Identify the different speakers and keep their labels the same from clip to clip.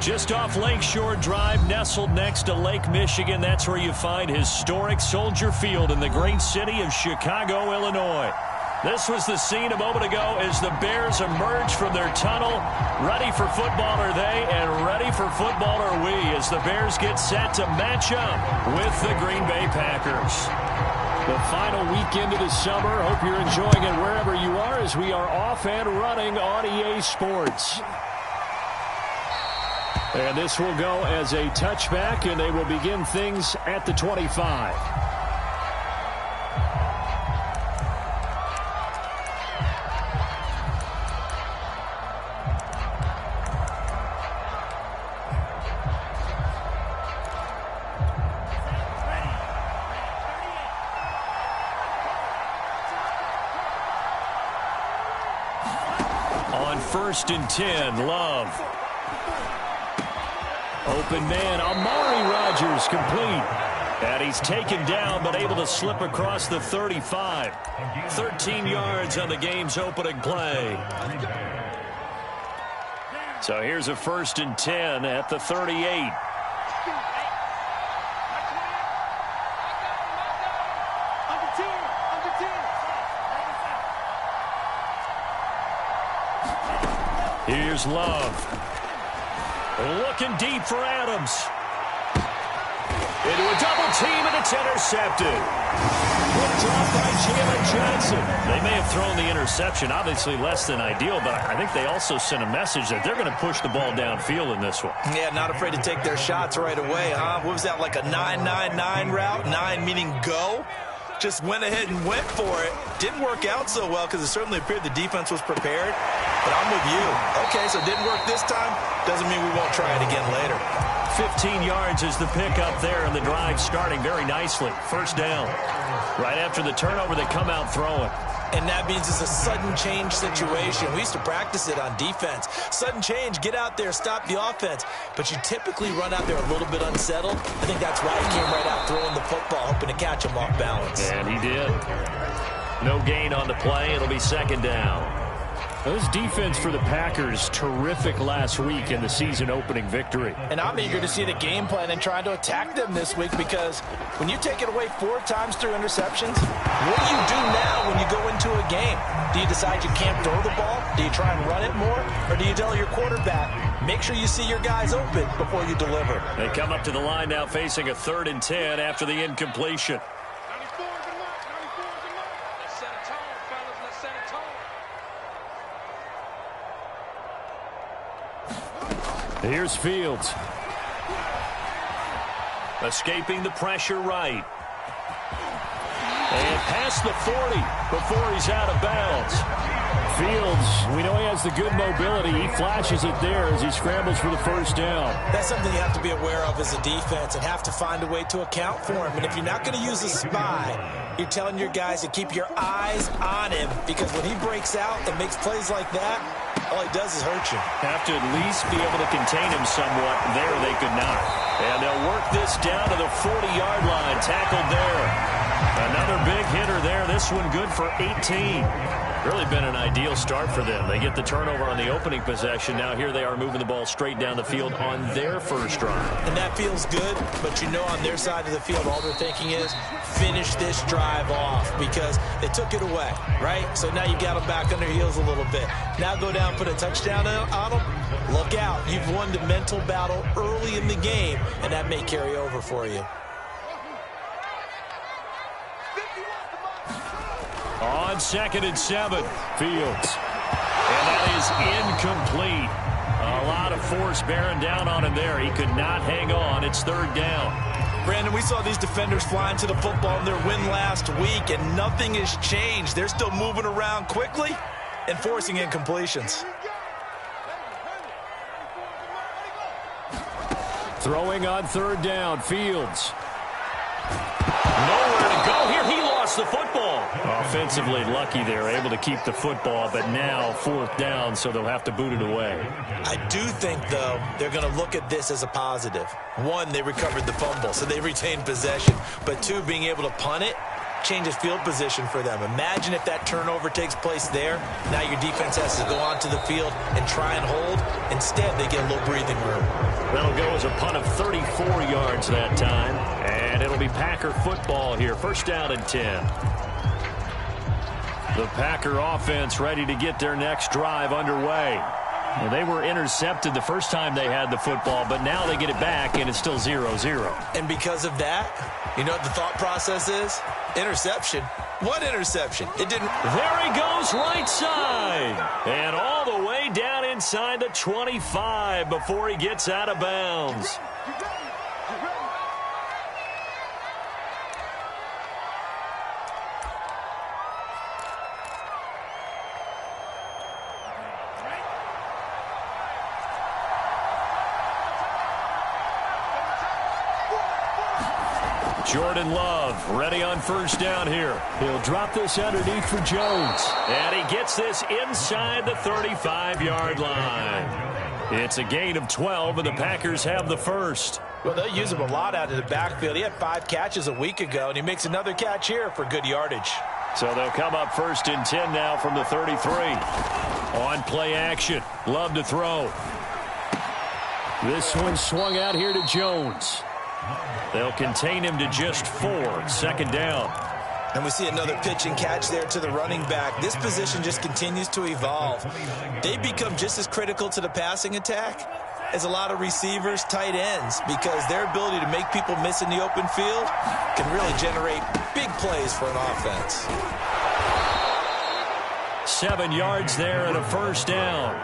Speaker 1: Just off Lakeshore Drive, nestled next to Lake Michigan. That's where you find historic Soldier Field in the great city of Chicago, Illinois. This was the scene a moment ago as the Bears emerged from their tunnel. Ready for football are they, and ready for football are we as the Bears get set to match up with the Green Bay Packers. The final weekend of the summer. Hope you're enjoying it wherever you are as we are off and running on EA Sports. And this will go as a touchback, and they will begin things at the 25. On 1st and 10, Love. Open man, Amari Rodgers complete. And he's taken down but able to slip across the 35. 13 yards on the game's opening play. So here's a 1st and 10 at the 38. Here's Love. Looking deep for Adams. Into a double team, and it's intercepted. Good drop by Jalen Johnson. They may have thrown the interception, obviously less than ideal, but I think they also sent a message that they're going to push the ball downfield in this one.
Speaker 2: Yeah, not afraid to take their shots right away, huh? What was that, like a 9-9-9 route? 9 meaning go? Just went ahead and went for it. Didn't work out so well because it certainly appeared the defense was prepared. But I'm with you. Okay, so it didn't work this time. Doesn't mean we won't try it again later.
Speaker 1: 15 yards is the pickup there, and the drive starting very nicely. 1st down. Right after the turnover, they come out throwing.
Speaker 2: And that means it's a sudden change situation. We used to practice it on defense. Sudden change, get out there, stop the offense. But you typically run out there a little bit unsettled. I think that's why he came right out throwing the football, hoping to catch him off balance.
Speaker 1: And he did. No gain on the play. It'll be 2nd down. Those defense for the Packers, terrific last week in the season-opening victory.
Speaker 2: And I'm eager to see the game plan and trying to attack them this week because when you take it away 4 times through interceptions, what do you do now when you go into a game? Do you decide you can't throw the ball? Do you try and run it more? Or do you tell your quarterback, make sure you see your guys open before you deliver?
Speaker 1: They come up to the line now facing a 3rd and 10 after the incompletion. Here's Fields. Escaping the pressure right. And past the 40 before he's out of bounds. Fields, we know he has the good mobility. He flashes it there as he scrambles for the 1st down.
Speaker 2: That's something you have to be aware of as a defense and have to find a way to account for him. And if you're not going to use a spy, you're telling your guys to keep your eyes on him because when he breaks out and makes plays like that, all he does is hurt you.
Speaker 1: Have to at least be able to contain him somewhat. There they could not. And they'll work this down to the 40-yard line. Tackled there. Another big hitter there. This one good for 18. Really been an ideal start for them. They get the turnover on the opening possession. Now here they are moving the ball straight down the field on their 1st drive.
Speaker 2: And that feels good, but you know on their side of the field all they're thinking is finish this drive off because they took it away, right? So now you got them back on their heels a little bit. Now go down, put a touchdown on them. Look out. You've won the mental battle early in the game, and that may carry over for you.
Speaker 1: On 2nd and 7, Fields. And that is incomplete. A lot of force bearing down on him there. He could not hang on. It's 3rd down.
Speaker 2: Brandon, we saw these defenders flying to the football in their win last week, and nothing has changed. They're still moving around quickly and forcing incompletions.
Speaker 1: Throwing on 3rd down, Fields. Nowhere to go here. He lost the football. Offensively lucky they're able to keep the football, but now 4th down, so they'll have to boot it away.
Speaker 2: I do think, though, they're going to look at this as a positive. 1, they recovered the fumble, so they retained possession. But 2, being able to punt it, changes field position for them. Imagine if that turnover takes place there. Now your defense has to go onto the field and try and hold. Instead, they get a little breathing room.
Speaker 1: That'll go as a punt of 34 yards that time. And it'll be Packer football here. First down and 10. The Packer offense ready to get their next drive underway. Well, they were intercepted the first time they had the football, but now they get it back, and it's still 0-0.
Speaker 2: And because of that, you know what the thought process is? Interception. What interception? It didn't.
Speaker 1: There he goes right side. And all the way down inside the 25 before he gets out of bounds. Jordan Love ready on first down here. He'll drop this underneath for Jones. And he gets this inside the 35-yard line. It's a gain of 12, and the Packers have the first.
Speaker 2: Well, they'll use him a lot out of the backfield. He had 5 catches a week ago, and he makes another catch here for good yardage.
Speaker 1: So they'll come up first and 10 now from the 33. On play action. Love to throw. This one swung out here to Jones. They'll contain him to just 4. Second down.
Speaker 2: And we see another pitch and catch there to the running back. This position just continues to evolve. They become just as critical to the passing attack as a lot of receivers, tight ends, because their ability to make people miss in the open field can really generate big plays for an offense.
Speaker 1: 7 yards there and a first down.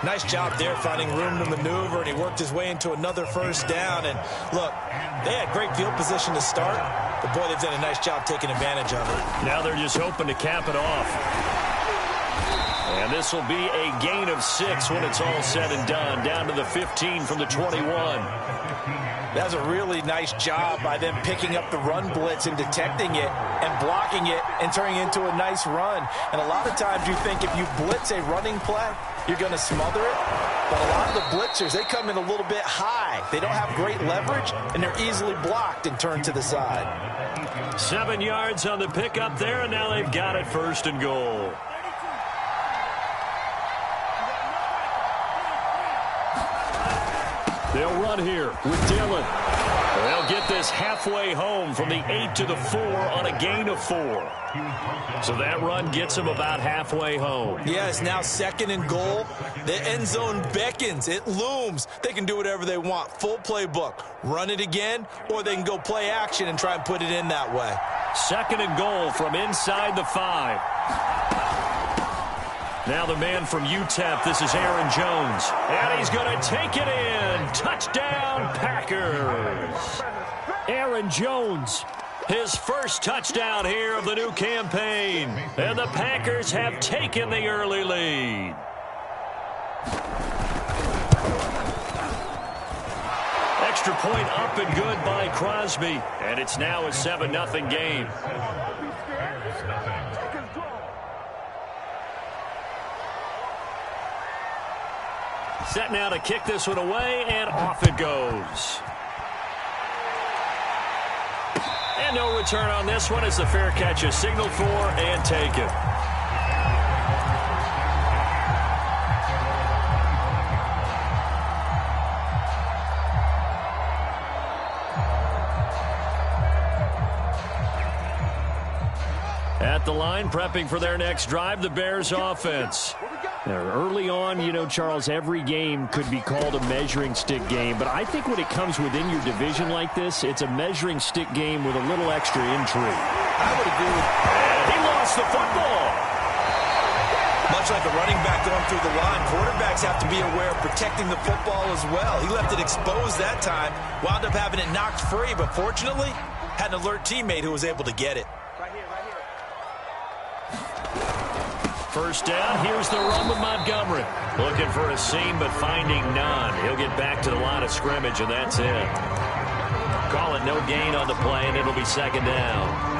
Speaker 2: Nice job there finding room to maneuver, and he worked his way into another first down. And look, they had great field position to start, but boy, they've done a nice job taking advantage of it.
Speaker 1: Now they're just hoping to cap it off. And this will be a gain of 6 when it's all said and done, down to the 15 from the 21.
Speaker 2: That's a really nice job by them picking up the run blitz and detecting it and blocking it and turning it into a nice run. And a lot of times you think if you blitz a running play, you're going to smother it. But a lot of the blitzers, they come in a little bit high. They don't have great leverage, and they're easily blocked and turned to the side.
Speaker 1: 7 yards on the pickup there, and now they've got it first and goal. They'll run here with Dillon. They'll get this halfway home from the 8 to the 4 on a gain of 4. So that run gets them about halfway home.
Speaker 2: Yes, now second and goal. The end zone beckons. It looms. They can do whatever they want. Full playbook. Run it again, or they can go play action and try and put it in that way.
Speaker 1: Second and goal from inside the 5. Now the man from UTEP, this is Aaron Jones. And he's going to take it in. Touchdown, Packers. Aaron Jones, his first touchdown here of the new campaign. And the Packers have taken the early lead. Extra point up and good by Crosby. And it's now a 7-0 game. Set now to kick this one away, and off it goes. And no return on this one as the fair catch is signaled for and taken. At the line, prepping for their next drive, the Bears offense. Now, early on, you know, Charles, every game could be called a measuring stick game. But I think when it comes within your division like this, it's a measuring stick game with a little extra intrigue.
Speaker 2: I would agree with that.
Speaker 1: And he lost the football.
Speaker 2: Much like a running back going through the line, quarterbacks have to be aware of protecting the football as well. He left it exposed that time, wound up having it knocked free, but fortunately, had an alert teammate who was able to get it.
Speaker 1: First down, here's the run with Montgomery. Looking for a seam, but finding none. He'll get back to the line of scrimmage, and that's it. Call it no gain on the play, and it'll be second down.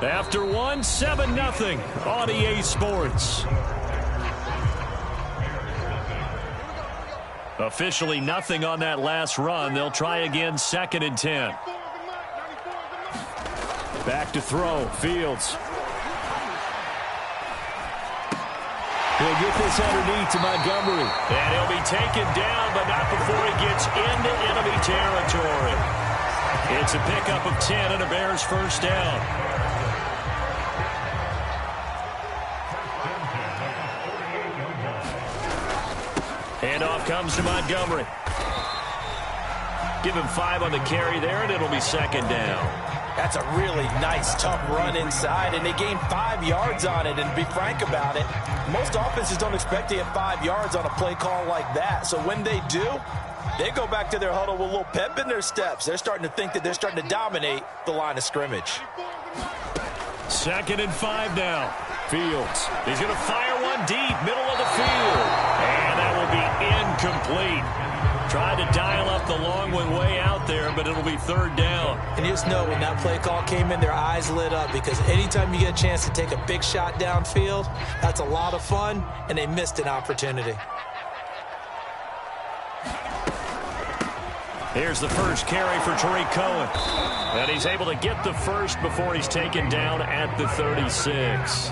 Speaker 1: After one, 7-0 on EA Sports. Officially nothing on that last run. They'll try again, 2nd and 10. Back to throw, Fields.
Speaker 3: He'll get this underneath to Montgomery.
Speaker 1: And he'll be taken down, but not before he gets into enemy territory. It's a pickup of 10 and a Bears first down. Handoff comes to Montgomery. Give him 5 on the carry there, and it'll be 2nd down.
Speaker 2: That's a really nice, tough run inside, and they gained 5 yards on it. And to be frank about it, most offenses don't expect to get 5 yards on a play call like that. So when they do, they go back to their huddle with a little pep in their steps. They're starting to think that they're starting to dominate the line of scrimmage.
Speaker 1: 2nd and 5 now. Fields. He's going to fire one deep, middle of the field. And that will be incomplete. Tried to dial up the long one way out there, but it'll be 3rd down.
Speaker 2: And you just know when that play call came in, their eyes lit up, because anytime you get a chance to take a big shot downfield, that's a lot of fun, and they missed an opportunity.
Speaker 1: Here's the first carry for Tariq Cohen. And he's able to get the first before he's taken down at the 36.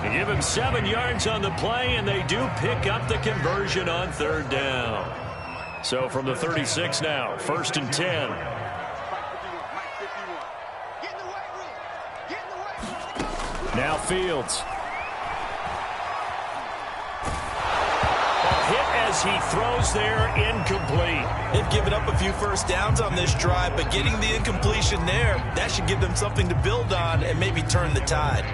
Speaker 1: They give him 7 yards on the play, and they do pick up the conversion on 3rd down. So from the 36 now, 1st and 10. Now Fields. A hit as he throws there, incomplete.
Speaker 2: They've given up a few first downs on this drive, but getting the incompletion there, that should give them something to build on and maybe turn the tide.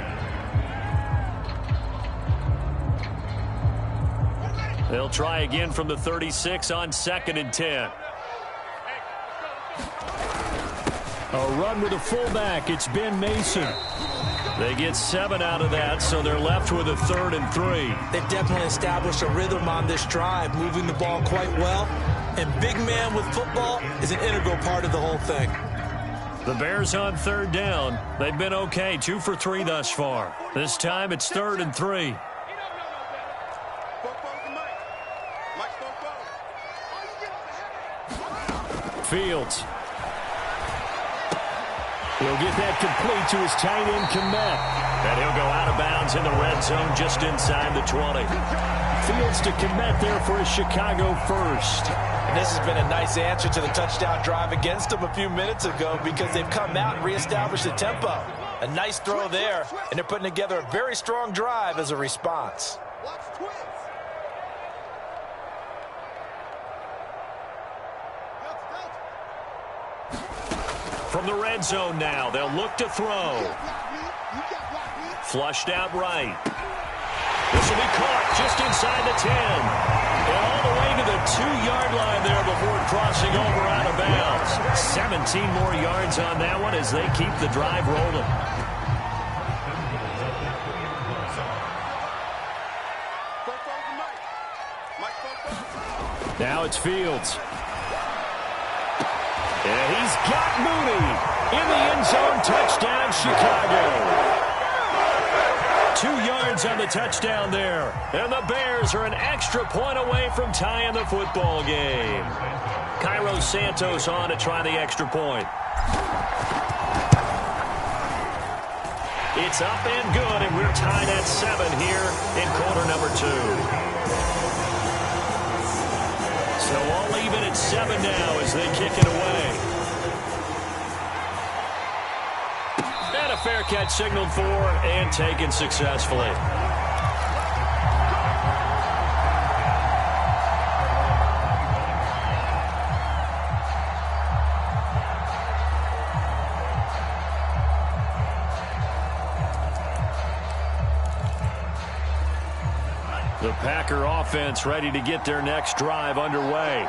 Speaker 1: They'll try again from the 36 on 2nd and 10.
Speaker 3: A run with a fullback. It's Ben Mason.
Speaker 1: They get 7 out of that, so they're left with a 3rd and 3.
Speaker 2: They've definitely established a rhythm on this drive, moving the ball quite well. And big man with football is an integral part of the whole thing.
Speaker 1: The Bears on 3rd down. They've been okay, 2 for 3 thus far. This time it's 3rd and 3. Fields.
Speaker 3: He'll get that complete to his tight end, Kmet.
Speaker 1: And he'll go out of bounds in the red zone just inside the 20.
Speaker 3: Fields to Kmet there for his Chicago first.
Speaker 2: And this has been a nice answer to the touchdown drive against them a few minutes ago, because they've come out and reestablished the tempo. A nice throw there, and they're putting together a very strong drive as a response.
Speaker 1: From the red zone now, they'll look to throw. Flushed out right. This will be caught just inside the 10. And all the way to the 2-yard line there before crossing over out of bounds. 17 more yards on that one as they keep the drive rolling. Now it's Fields. And he's got Mooney in the end zone. Touchdown, Chicago. 2 yards on the touchdown there. And the Bears are an extra point away from tying the football game. Cairo Santos on to try the extra point. It's up and good, and we're tied at 7 here in quarter number 2. So all even at 7 now as they kick it away. And a fair catch signaled for and taken successfully. The Packer offense ready to get their next drive underway.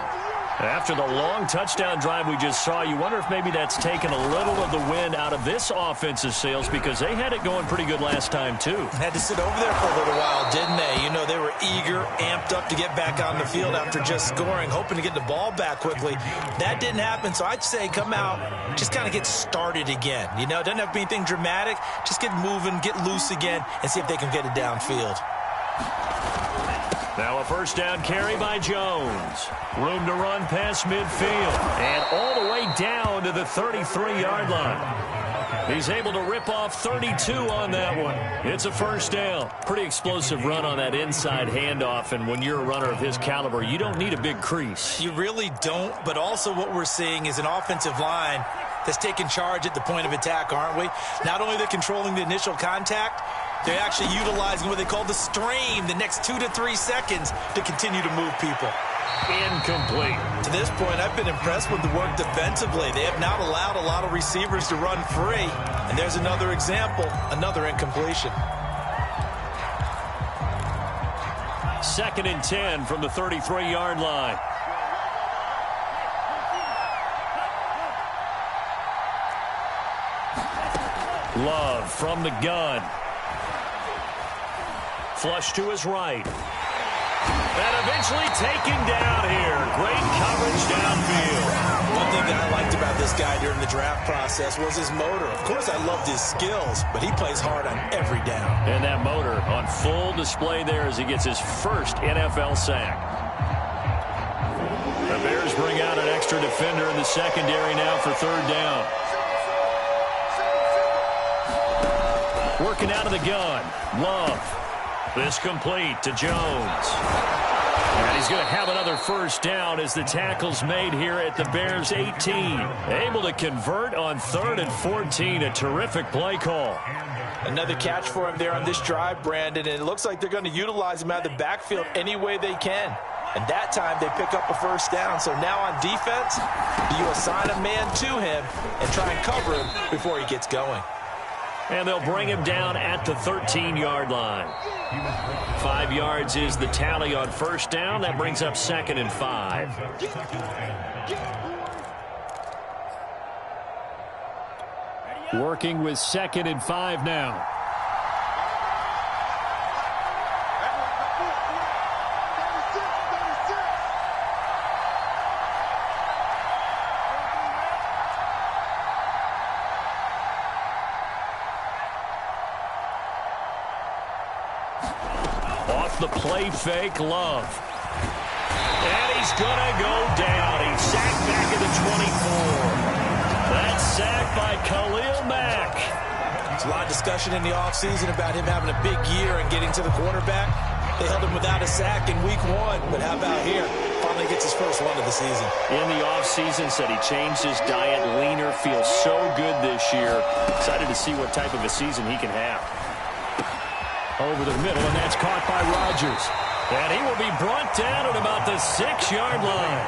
Speaker 1: After the long touchdown drive we just saw, you wonder if maybe that's taken a little of the wind out of this offensive sails, because they had it going pretty good last time too.
Speaker 2: Had to sit over there for a little while, didn't they? You know, they were eager, amped up to get back on the field after just scoring, hoping to get the ball back quickly. That didn't happen, so I'd say come out, just kind of get started again. You know, it doesn't have to be anything dramatic. Just get moving, get loose again, and see if they can get it downfield.
Speaker 1: Now a first down carry by Jones. Room to run past midfield. And all the way down to the 33-yard line. He's able to rip off 32 on that one. It's a first down. Pretty explosive run on that inside handoff. And when you're a runner of his caliber, you don't need a big crease.
Speaker 2: You really don't, but also what we're seeing is an offensive line that's taking charge at the point of attack, aren't we? Not only they're controlling the initial contact, they're actually utilizing what they call the stream, the next 2 to 3 seconds, to continue to move people.
Speaker 1: Incomplete.
Speaker 2: To this point, I've been impressed with the work defensively. They have not allowed a lot of receivers to run free. And there's another example, another incompletion.
Speaker 1: 2nd and 10 from the 33-yard line. Love from the gun. Flush to his right. And eventually taken down here. Great coverage downfield.
Speaker 2: One thing that I liked about this guy during the draft process was his motor. Of course, I loved his skills, but he plays hard on every down.
Speaker 1: And that motor on full display there as he gets his first NFL sack. The Bears bring out an extra defender in the secondary now for 3rd down. Working out of the gun. Love. This complete to Jones. And he's going to have another first down as the tackle's made here at the Bears 18. Able to convert on 3rd and 14. A terrific play call.
Speaker 2: Another catch for him there on this drive, Brandon, and it looks like they're going to utilize him out of the backfield any way they can. And that time they pick up a first down. So now on defense, do you assign a man to him and try and cover him before he gets going?
Speaker 1: And they'll bring him down at the 13-yard line. 5 yards is the tally on first down. That brings up 2nd and 5. Working with 2nd and 5 now. The play fake, Love. And he's going to go down. He's sacked back at the 24. That's sacked by Khalil Mack.
Speaker 2: There's a lot of discussion in the offseason about him having a big year and getting to the quarterback. They held him without a sack in week 1, but how about here? Finally gets his first one of the season.
Speaker 1: In the offseason, said he changed his diet, leaner, feels so good this year. Excited to see what type of a season he can have. Over the middle, and that's caught by Rodgers. And he will be brought down at about the 6-yard line.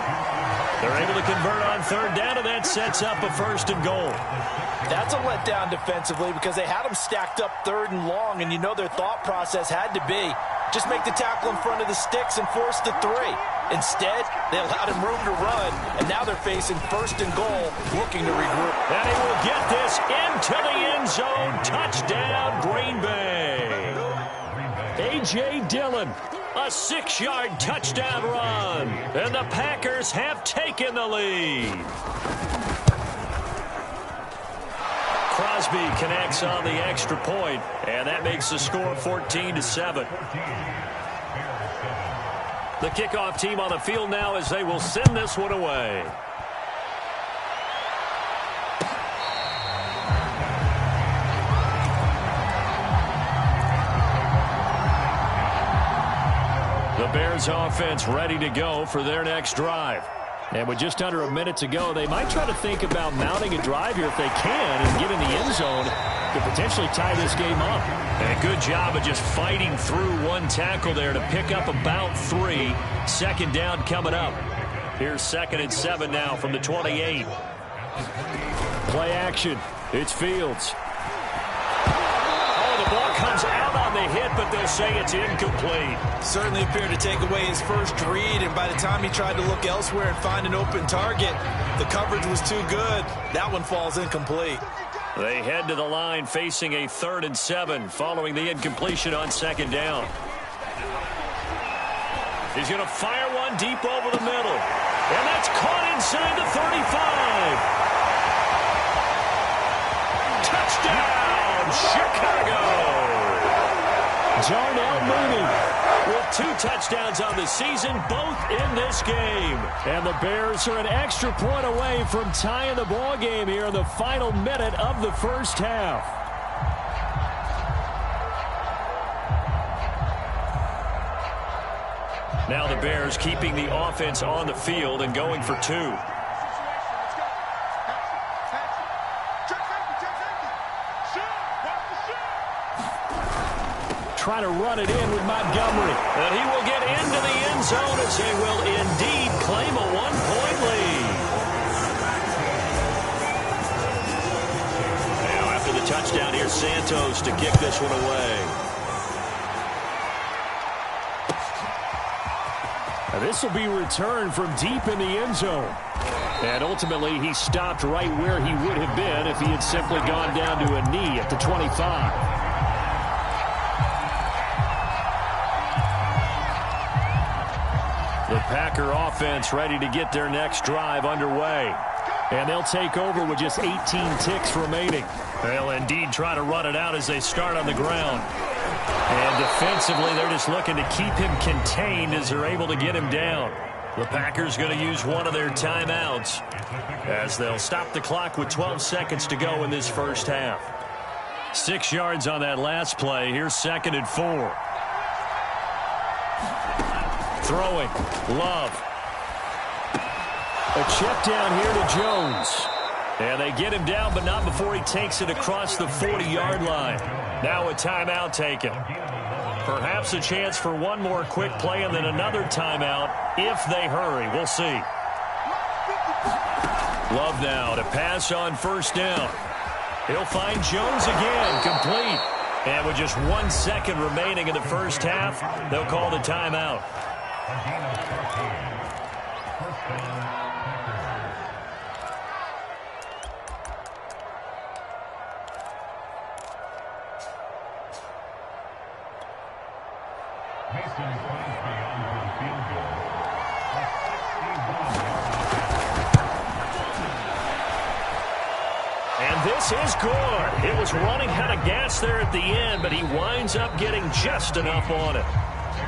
Speaker 1: They're able to convert on 3rd down, and that sets up a 1st and goal.
Speaker 2: That's a letdown defensively because they had him stacked up 3rd and long, and you know their thought process had to be just make the tackle in front of the sticks and force the 3. Instead, they allowed him room to run, and now they're facing 1st and goal, looking to regroup.
Speaker 1: And he will get this into the end zone. Touchdown, Green Bay. A.J. Dillon, a 6-yard touchdown run. And the Packers have taken the lead. Crosby connects on the extra point, and that makes the score 14-7. The kickoff team on the field now as they will send this one away. The Bears offense ready to go for their next drive. And with just under a minute to go, they might try to think about mounting a drive here if they can and get in the end zone to potentially tie this game up. And a good job of just fighting through one tackle there to pick up about 3. 2nd down coming up. Here's 2nd and 7 now from the 28. Play action. It's Fields. Oh, the ball comes out on the hit, but they'll say it's incomplete.
Speaker 2: Certainly appeared to take away his first read, and by the time he tried to look elsewhere and find an open target, the coverage was too good. That one falls incomplete.
Speaker 1: They head to the line facing a 3rd and 7 following the incompletion on 2nd down. He's going to fire one deep over the middle. And that's caught inside the 35. Touchdown, Chicago!
Speaker 3: Darnell Mooney
Speaker 1: with 2 touchdowns on the season, both in this game.
Speaker 3: And the Bears are an extra point away from tying the ball game here in the final minute of the first half.
Speaker 1: Now the Bears keeping the offense on the field and going for 2.
Speaker 3: Trying to run it in with Montgomery.
Speaker 1: And he will get into the end zone as they will indeed claim a 1-point lead. Now after the touchdown, here's Santos to kick this one away.
Speaker 3: This will be returned from deep in the end zone. And ultimately, he stopped right where he would have been if he had simply gone down to a knee at the 25.
Speaker 1: The Packer offense ready to get their next drive underway.
Speaker 3: And they'll take over with just 18 ticks remaining.
Speaker 1: They'll indeed try to run it out as they start on the ground. And defensively, they're just looking to keep him contained as they're able to get him down. The Packers going to use one of their timeouts as they'll stop the clock with 12 seconds to go in this first half. 6 yards on that last play. Here's 2nd and 4. Throwing. Love.
Speaker 3: A check down here to Jones.
Speaker 1: And they get him down, but not before he takes it across the 40-yard line. Now a timeout taken. Perhaps a chance for one more quick play and then another timeout if they hurry. We'll see. Love now to pass on 1st down. He'll find Jones again, complete. And with just 1 second remaining in the first half, they'll call the timeout. And this is good. It was running out of gas there at the end, but he winds up getting just enough on it.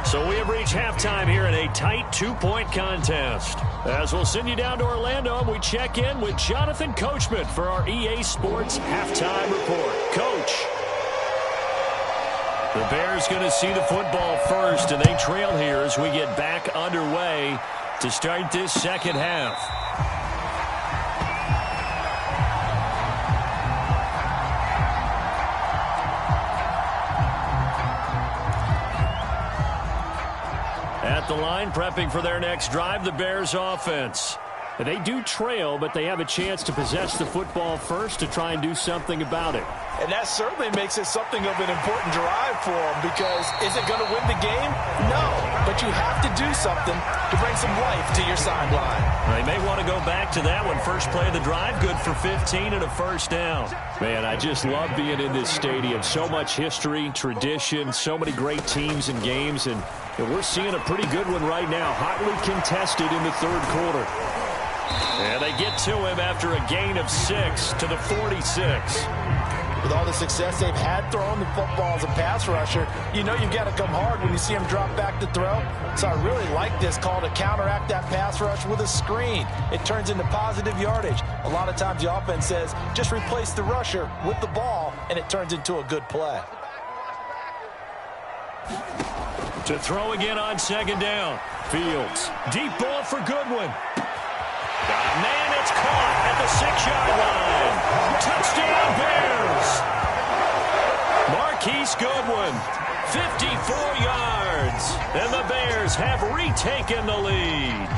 Speaker 1: So we have reached halftime here in a tight 2-point contest. As we'll send you down to Orlando, and we check in with Jonathan Coachman for our EA Sports Halftime Report. Coach. The Bears going to see the football first, and they trail here as we get back underway to start this second half. At the line, prepping for their next drive, the Bears offense.
Speaker 3: They do trail, but they have a chance to possess the football first to try and do something about it.
Speaker 2: And that certainly makes it something of an important drive for them, because is it going to win the game? No, but you have to do something to bring some life to your sideline.
Speaker 1: They may want to go back to that one. First play of the drive, good for 15 and a 1st down.
Speaker 3: Man, I just love being in this stadium. So much history, tradition, so many great teams and games, and we're seeing a pretty good one right now, hotly contested in the 3rd quarter.
Speaker 1: And they get to him after a gain of 6 to the 46.
Speaker 2: With all the success they've had throwing the football as a pass rusher, you know you've got to come hard when you see him drop back to throw. So I really like this call to counteract that pass rush with a screen. It turns into positive yardage. A lot of times the offense says, just replace the rusher with the ball, and it turns into a good play.
Speaker 1: To throw again on 2nd down. Fields. Deep ball for Goodwin. Man, it's caught at the 6-yard line. Touchdown, Bears. Marquise Goodwin, 54 yards. And the Bears have retaken the lead.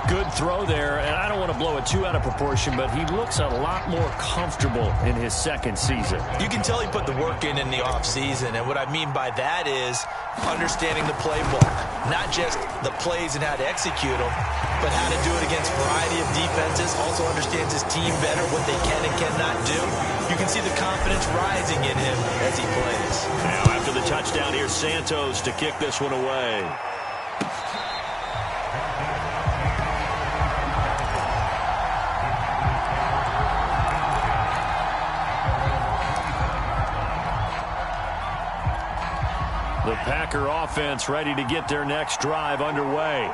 Speaker 1: Good throw there, and I don't want to blow it too out of proportion, but he looks a lot more comfortable in his second season.
Speaker 2: You can tell he put the work in the offseason, and what I mean by that is understanding the playbook. Not just the plays and how to execute them, but how to do it against a variety of defenses. Also understands his team better, what they can and cannot do. You can see the confidence rising in him as he plays.
Speaker 1: Now after the touchdown, here's Santos to kick this one away. The Packer offense ready to get their next drive underway.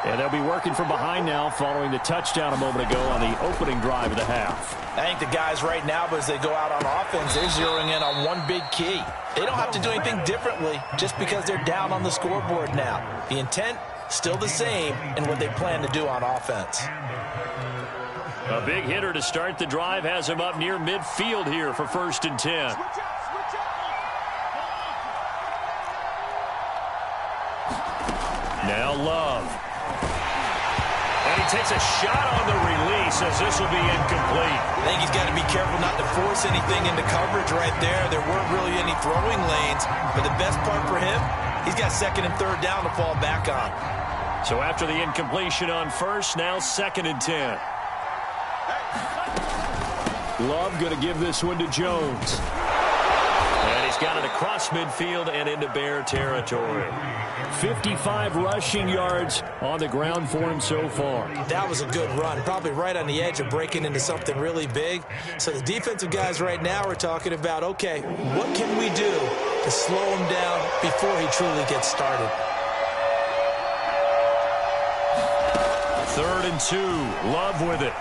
Speaker 1: And they'll be working from behind now following the touchdown a moment ago on the opening drive of the half.
Speaker 2: I think the guys right now, as they go out on offense, they're zeroing in on one big key. They don't have to do anything differently just because they're down on the scoreboard now. The intent, still the same in what they plan to do on offense.
Speaker 1: A big hitter to start the drive has him up near midfield here for 1st and 10. Now Love. And he takes a shot on the release as this will be incomplete.
Speaker 2: I think he's got to be careful not to force anything into coverage right there. There weren't really any throwing lanes, but the best part for him, he's got 2nd and 3rd down to fall back on.
Speaker 1: So after the incompletion on 1st, now 2nd and 10. Love going to give this one to Jones. And he's got it across midfield and into Bear territory. 55 rushing yards on the ground for him so far.
Speaker 2: That was a good run, probably right on the edge of breaking into something really big. So the defensive guys right now are talking about, okay, what can we do to slow him down before he truly gets started?
Speaker 1: 3rd and 2. Love with it.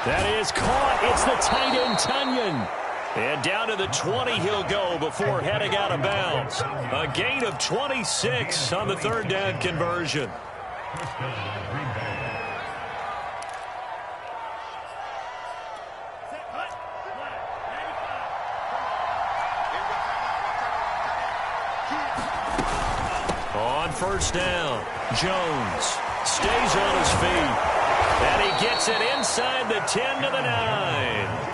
Speaker 1: That is caught. It's the tight end, Tunyon. And down to the 20 he'll go before heading out of bounds. A gain of 26 on the 3rd down conversion. On 1st down, Jones stays on his feet. And he gets it inside the 10 to the 9.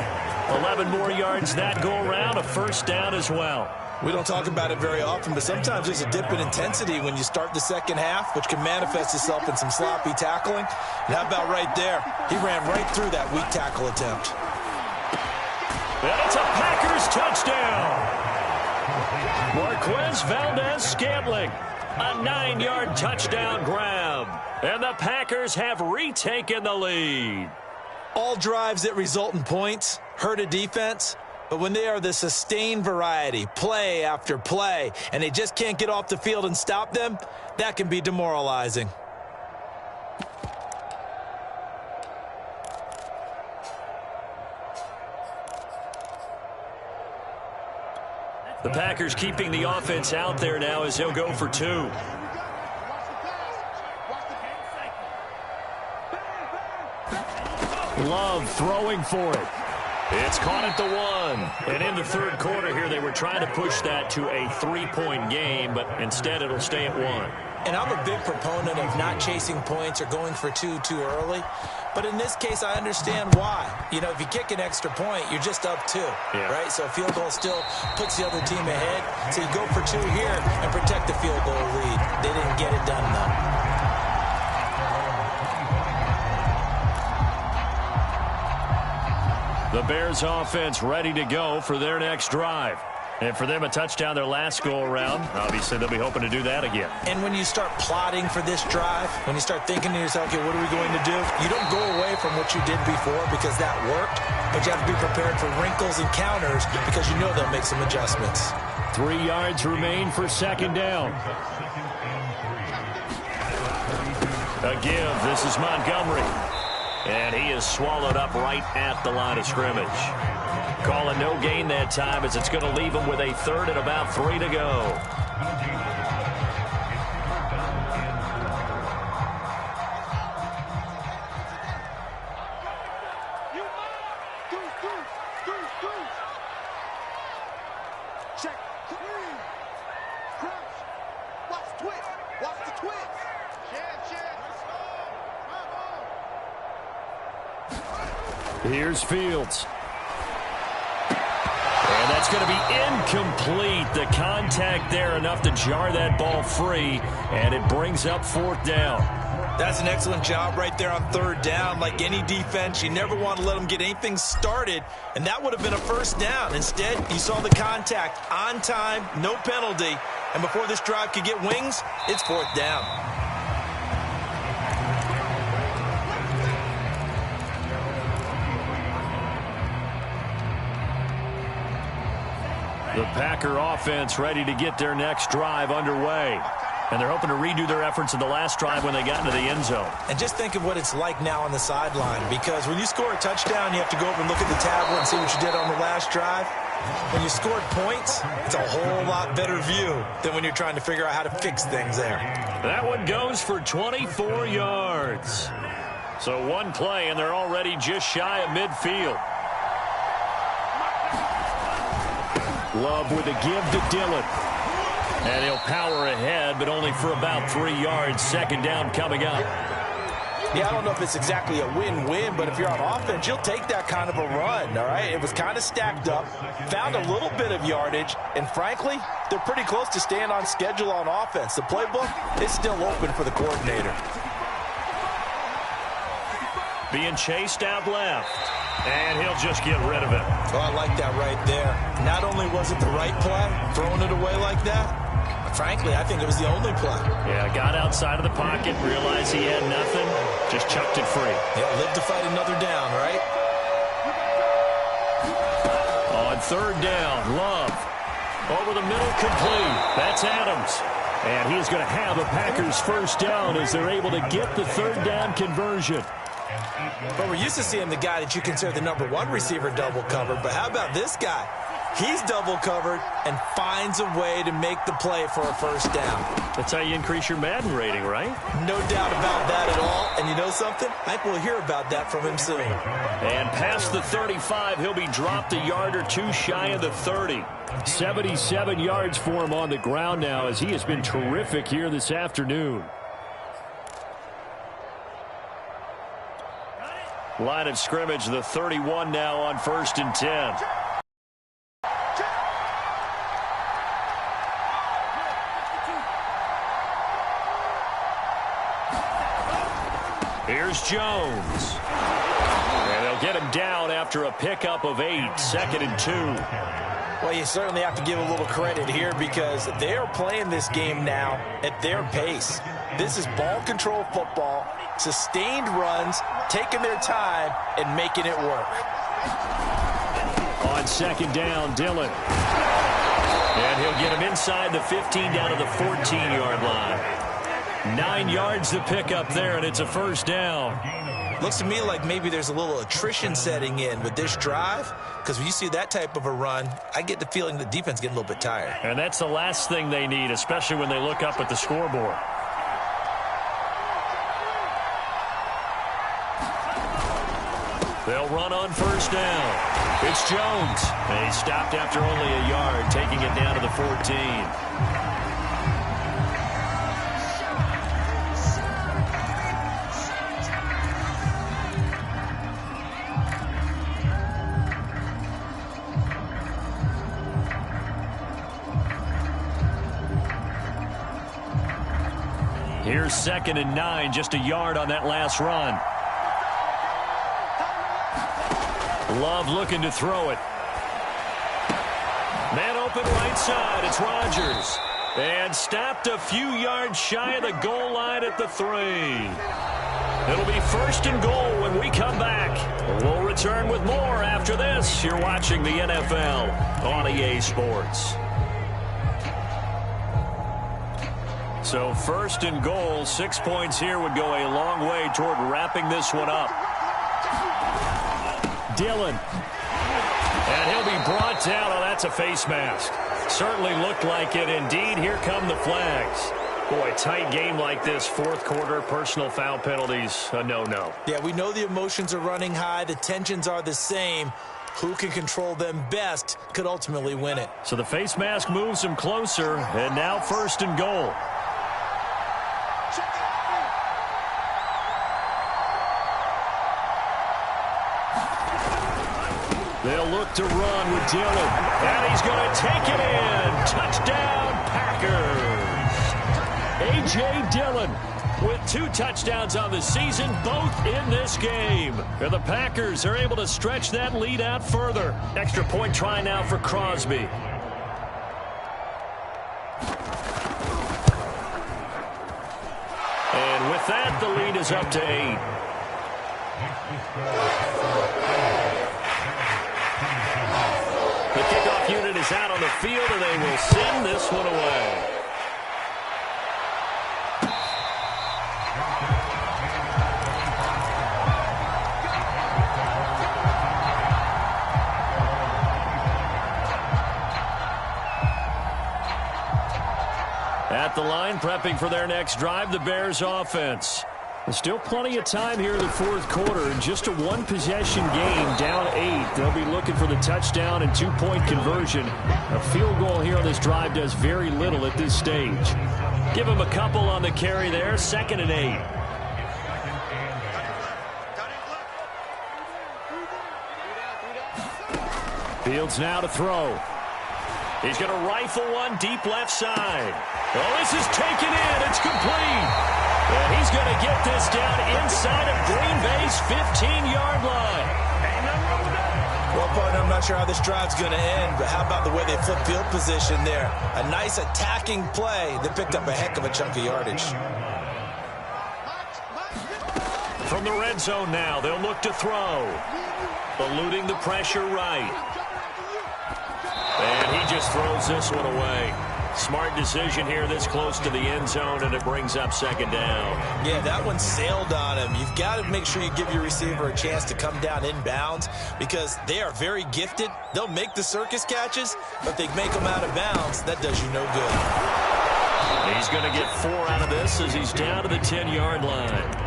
Speaker 1: 11 more yards that go around, a 1st down as well.
Speaker 2: We don't talk about it very often, but sometimes there's a dip in intensity when you start the second half, which can manifest itself in some sloppy tackling. And how about right there? He ran right through that weak tackle attempt.
Speaker 1: And it's a Packers touchdown. Marquez Valdez-Scantling, a 9-yard touchdown grab. And the Packers have retaken the lead.
Speaker 2: All drives that result in points hurt a defense, but when they are the sustained variety, play after play, and they just can't get off the field and stop them, that can be demoralizing.
Speaker 1: The Packers keeping the offense out there now as he'll go for 2. Love throwing for it. It's caught at the 1. And in the 3rd quarter here, they were trying to push that to a 3-point game, but instead it'll stay at 1.
Speaker 2: And I'm a big proponent of not chasing points or going for 2 too early. But in this case, I understand why. You know, if you kick an extra point, you're just up 2, right? So a field goal still puts the other team ahead. So you go for 2 here and protect the field goal lead. They didn't get it done, though.
Speaker 1: The Bears offense ready to go for their next drive. And for them, a touchdown their last go-around. Obviously, they'll be hoping to do that again.
Speaker 2: And when you start plotting for this drive, when you start thinking to yourself, okay, what are we going to do? You don't go away from what you did before because that worked, but you have to be prepared for wrinkles and counters because you know they'll make some adjustments.
Speaker 1: 3 yards remain for 2nd down. A give. This is Montgomery. And he is swallowed up right at the line of scrimmage. Calling no gain that time as it's going to leave him with a 3rd and about 3 to go. Here's Fields. And that's going to be incomplete. The contact there enough to jar that ball free, and it brings up 4th down.
Speaker 2: That's an excellent job right there on 3rd down. Like any defense, you never want to let them get anything started, and that would have been a 1st down. Instead, you saw the contact on time, no penalty, and before this drive could get wings, it's 4th down.
Speaker 1: The Packer offense ready to get their next drive underway. And they're hoping to redo their efforts in the last drive when they got into the end zone.
Speaker 2: And just think of what it's like now on the sideline, because when you score a touchdown, you have to go over and look at the tablet and see what you did on the last drive. When you scored points, it's a whole lot better view than when you're trying to figure out how to fix things there.
Speaker 1: That one goes for 24 yards. So one play, and they're already just shy of midfield. Love with a give to Dillon. And he'll power ahead, but only for about 3 yards. 2nd down coming up.
Speaker 2: Yeah, I don't know if it's exactly a win-win, but if you're on offense, you'll take that kind of a run, all right? It was kind of stacked up, found a little bit of yardage, and frankly, they're pretty close to staying on schedule on offense. The playbook is still open for the coordinator.
Speaker 1: Being chased out left. And he'll just get rid of it.
Speaker 2: Oh, I like that right there. Not only was it the right play, throwing it away like that, but frankly, I think it was the only play.
Speaker 1: Yeah, got outside of the pocket, realized he had nothing, just chucked it free.
Speaker 2: Yeah, live to fight another down, right?
Speaker 1: On 3rd down, Love. Over the middle, complete. That's Adams. And he's going to have a Packers 1st down as they're able to get the 3rd down conversion.
Speaker 2: But we're used to seeing the guy that you consider the #1 receiver double covered. But how about this guy? He's double covered and finds a way to make the play for a 1st down.
Speaker 1: That's how you increase your Madden rating, right?
Speaker 2: No doubt about that at all. And you know something? I think we'll hear about that from him soon.
Speaker 1: And past the 35, he'll be dropped a yard or two shy of the 30. 77 yards for him on the ground now as he has been terrific here this afternoon. Line of scrimmage, the 31 now on 1st and 10. Here's Jones. And they'll get him down after a pickup of 8, 2nd and 2.
Speaker 2: Well, you certainly have to give a little credit here because they are playing this game now at their pace. This is ball control football, sustained runs, taking their time, and making it work.
Speaker 1: On 2nd down, Dillon. And he'll get him inside the 15 down to the 14-yard line. 9 yards to pick up there, and it's a 1st down.
Speaker 2: Looks to me like maybe there's a little attrition setting in with this drive, because when you see that type of a run, I get the feeling the defense getting a little bit tired.
Speaker 1: And that's the last thing they need, especially when they look up at the scoreboard. They'll run on 1st down. It's Jones. And he stopped after only a yard, taking it down to the 14. Here's 2nd and 9, just a yard on that last run. Love looking to throw it. Man open right side. It's Rodgers. And stopped a few yards shy of the goal line at the 3. It'll be 1st and goal when we come back. We'll return with more after this. You're watching the NFL on EA Sports. So 1st and goal, 6 points here would go a long way toward wrapping this one up. Dillon. And he'll be brought down. Oh, that's a face mask. Certainly looked like it. Indeed, here come the flags. Boy, tight game like this, 4th quarter, personal foul penalties, a no-no.
Speaker 2: Yeah, we know the emotions are running high. The tensions are the same. Who can control them best could ultimately win it.
Speaker 1: So the face mask moves him closer, and now 1st and goal. look to run with Dillon. And he's going to take it in. Touchdown, Packers. A.J. Dillon with 2 touchdowns on the season, both in this game. And the Packers are able to stretch that lead out further. Extra point try now for Crosby. And with that, the lead is up to 8. The kickoff unit is out on the field, and they will send this one away. At the line, prepping for their next drive, the Bears offense. There's still plenty of time here in the fourth quarter. In just a 1-possession game, down 8. They'll be looking for the touchdown and 2-point conversion. A field goal here on this drive does very little at this stage. Give them a couple on the carry there, 2nd and 8. Fields now to throw. He's going to rifle one deep left side. Oh, this is taken in. It's complete. And he's going to get this down inside of Green Bay's 15-yard line.
Speaker 2: Well, partner, I'm not sure how this drive's going to end, but how about the way they flip field position there? A nice attacking play that picked up a heck of a chunk of yardage.
Speaker 1: From the red zone now, they'll look to throw. Eluding the pressure right. And he just throws this one away. Smart decision here this close to the end zone, and it brings up 2nd down.
Speaker 2: Yeah, that one sailed on him. You've got to make sure you give your receiver a chance to come down inbounds because they are very gifted. They'll make the circus catches, but they make them out of bounds. That does you no good.
Speaker 1: He's going to get 4 out of this as he's down to the 10-yard line.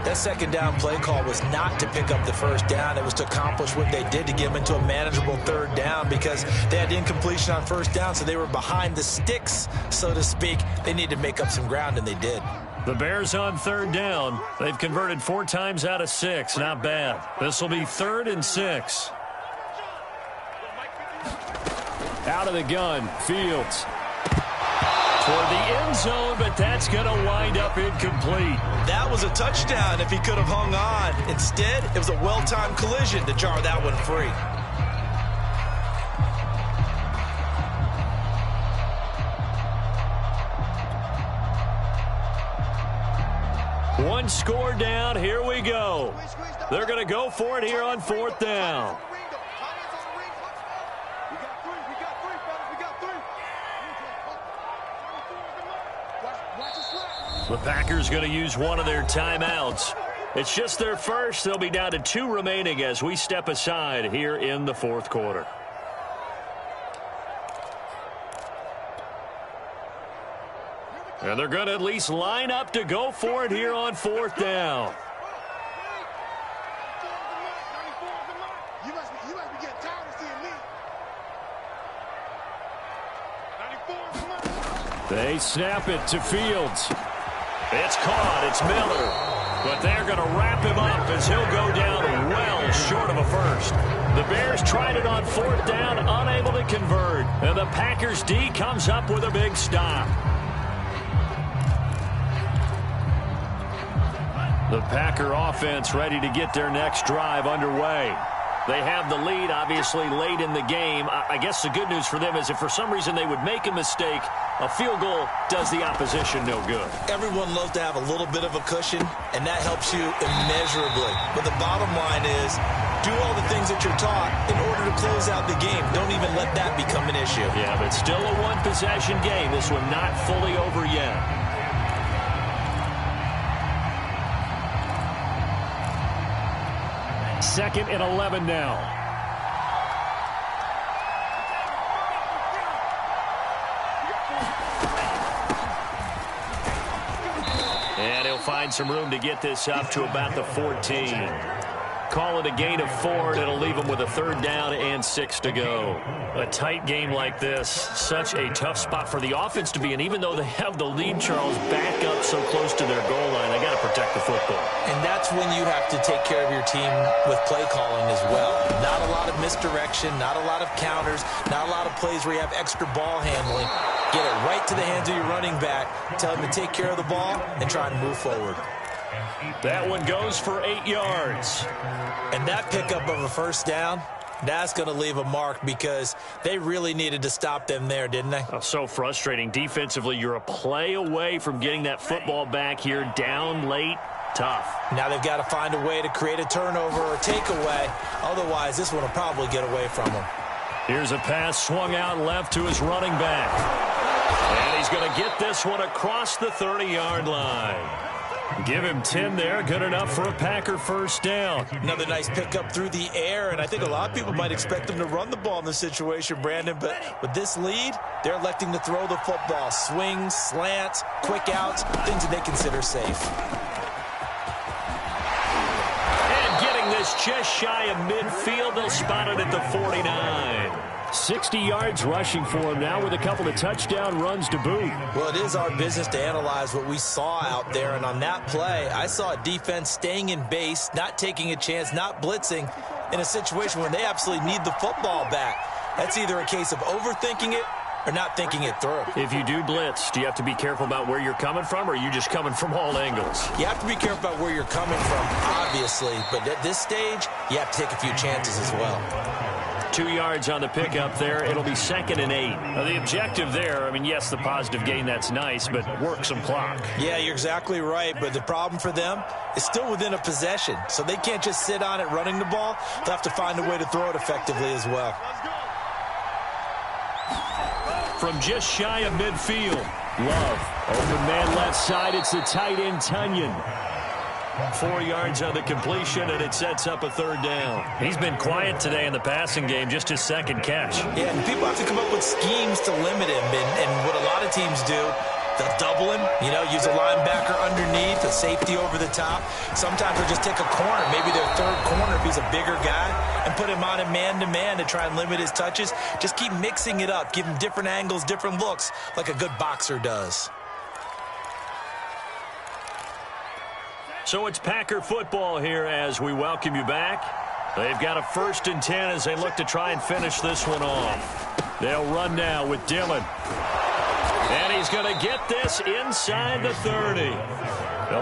Speaker 2: That 2nd down play call was not to pick up the 1st down. It was to accomplish what they did to get them into a manageable 3rd down because they had incompletion on 1st down, so they were behind the sticks, so to speak. They needed to make up some ground, and they did.
Speaker 1: The Bears on 3rd down. They've converted 4 times out of 6. Not bad. This will be 3rd and 6. Out of the gun, Fields. Toward the end zone, but that's going to wind up incomplete.
Speaker 2: That was a touchdown if he could have hung on. Instead, it was a well-timed collision to jar that one free.
Speaker 1: One score down. Here we go. They're going to go for it here on 4th down. The Packers going to use one of their timeouts. It's just their first. They'll be down to 2 remaining as we step aside here in the 4th quarter. And they're going to at least line up to go for it here on 4th down. They snap it to Fields. It's caught. It's Miller. But they're going to wrap him up as he'll go down well short of a first. The Bears tried it on 4th down, unable to convert. And the Packers D comes up with a big stop. The Packer offense ready to get their next drive underway. They have the lead, obviously, late in the game. I guess the good news for them is if for some reason they would make a mistake, a field goal does the opposition no good.
Speaker 2: Everyone loves to have a little bit of a cushion, and that helps you immeasurably. But the bottom line is, do all the things that you're taught in order to close out the game. Don't even let that become an issue.
Speaker 1: Yeah, but still a one-possession game. This one not fully over yet. Second and 11 now. And he'll find some room to get this up to about the 14. call it a gain of 4, and it'll leave them with a 3rd down and 6 to go. A tight game like this, such a tough spot for the offense to be in. Even though they have the lead, Charles, back up so close to their goal line, they got to protect the football.
Speaker 2: And that's when you have to take care of your team with play calling as well. Not a lot of misdirection, not a lot of counters, not a lot of plays where you have extra ball handling. Get it right to the hands of your running back, tell him to take care of the ball, and try and move forward.
Speaker 1: That one goes for 8 yards.
Speaker 2: And that pickup of a 1st down, that's going to leave a mark because they really needed to stop them there, didn't they?
Speaker 1: Oh, so frustrating. Defensively, you're a play away from getting that football back here, down late. Tough.
Speaker 2: Now they've got to find a way to create a turnover or takeaway. Otherwise, this one will probably get away from them.
Speaker 1: Here's a pass swung out left to his running back. And he's going to get this one across the 30-yard line. Give him 10 there. Good enough for a Packer 1st down.
Speaker 2: Another nice pickup through the air, and I think a lot of people might expect them to run the ball in this situation, Brandon, but with this lead, they're electing to throw the football. Swings, slants, quick outs, things that they consider safe.
Speaker 1: And getting this just shy of midfield, they'll spot it at the 49. 60 yards rushing for him now with a couple of touchdown runs to boot.
Speaker 2: Well, it is our business to analyze what we saw out there, and on that play, I saw a defense staying in base, not taking a chance, not blitzing in a situation where they absolutely need the football back. That's either a case of overthinking it or not thinking it through.
Speaker 1: If you do blitz, do you have to be careful about where you're coming from, or are you just coming from all angles?
Speaker 2: You have to be careful about where you're coming from, obviously, but at this stage, you have to take a few chances as well.
Speaker 1: 2 yards on the pickup there. It'll be 2nd and 8. Now, the objective there, I mean, yes, the positive gain, that's nice, but work some clock.
Speaker 2: Yeah, you're exactly right, but the problem for them is still within a possession, so they can't just sit on it running the ball. They'll have to find a way to throw it effectively as well.
Speaker 1: From just shy of midfield, Love. Open man left side. It's the tight end, Tunyon. 4 yards on the completion, and it sets up a 3rd down. He's been quiet today in the passing game, just his 2nd catch.
Speaker 2: Yeah, and people have to come up with schemes to limit him, and what a lot of teams do, they'll double him, use a linebacker underneath, a safety over the top. Sometimes they'll just take a corner, maybe their 3rd corner if he's a bigger guy, and put him on a man-to-man to try and limit his touches. Just keep mixing it up, give him different angles, different looks, like a good boxer does.
Speaker 1: So it's Packer football here as we welcome you back. They've got a 1st and 10 as they look to try and finish this one off. They'll run now with Dillon. And he's going to get this inside the 30.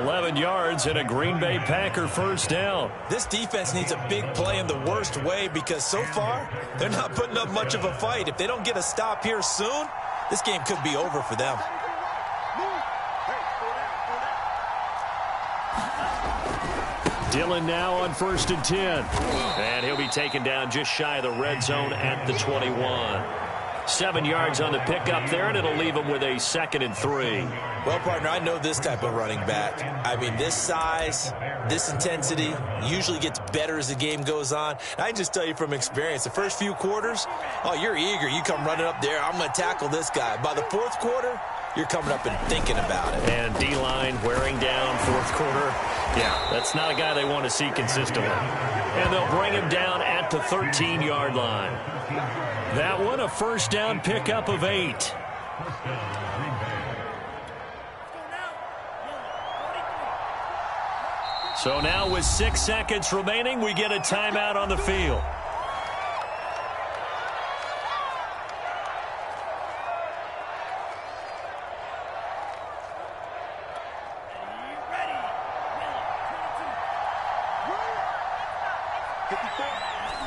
Speaker 1: 11 yards and a Green Bay Packer 1st down.
Speaker 2: This defense needs a big play in the worst way because so far they're not putting up much of a fight. If they don't get a stop here soon, this game could be over for them.
Speaker 1: Dillon now on 1st and 10. And he'll be taken down just shy of the red zone at the 21. 7 yards on the pickup there, and it'll leave him with a 2nd and 3.
Speaker 2: Well, partner, I know this type of running back. I mean, this size, this intensity usually gets better as the game goes on. I can just tell you from experience, the first few quarters, oh, you're eager. You come running up there, I'm going to tackle this guy. By the 4th quarter, you're coming up and thinking about it.
Speaker 1: And D-line wearing down 4th quarter. Yeah, that's not a guy they want to see consistently. And they'll bring him down at the 13-yard line. That one, a 1st down pickup of 8. So now with 6 seconds remaining, we get a timeout on the field.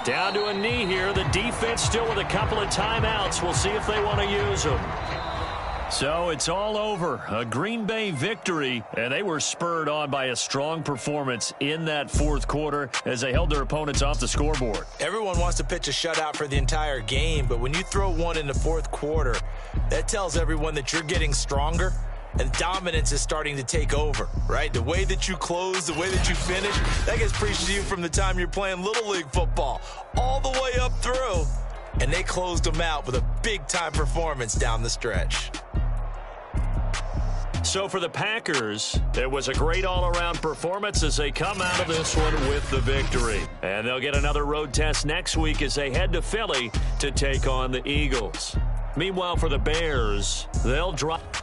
Speaker 1: Down to a knee here. The defense still with a couple of timeouts. We'll see if they want to use them. So it's all over. A Green Bay victory, and they were spurred on by a strong performance in that 4th quarter as they held their opponents off the scoreboard.
Speaker 2: Everyone wants to pitch a shutout for the entire game, but when you throw one in the 4th quarter, that tells everyone that you're getting stronger. And dominance is starting to take over, right? The way that you close, the way that you finish, that gets preached to you from the time you're playing Little League football all the way up through. And they closed them out with a big-time performance down the stretch.
Speaker 1: So for the Packers, it was a great all-around performance as they come out of this one with the victory. And they'll get another road test next week as they head to Philly to take on the Eagles. Meanwhile, for the Bears, they'll drop.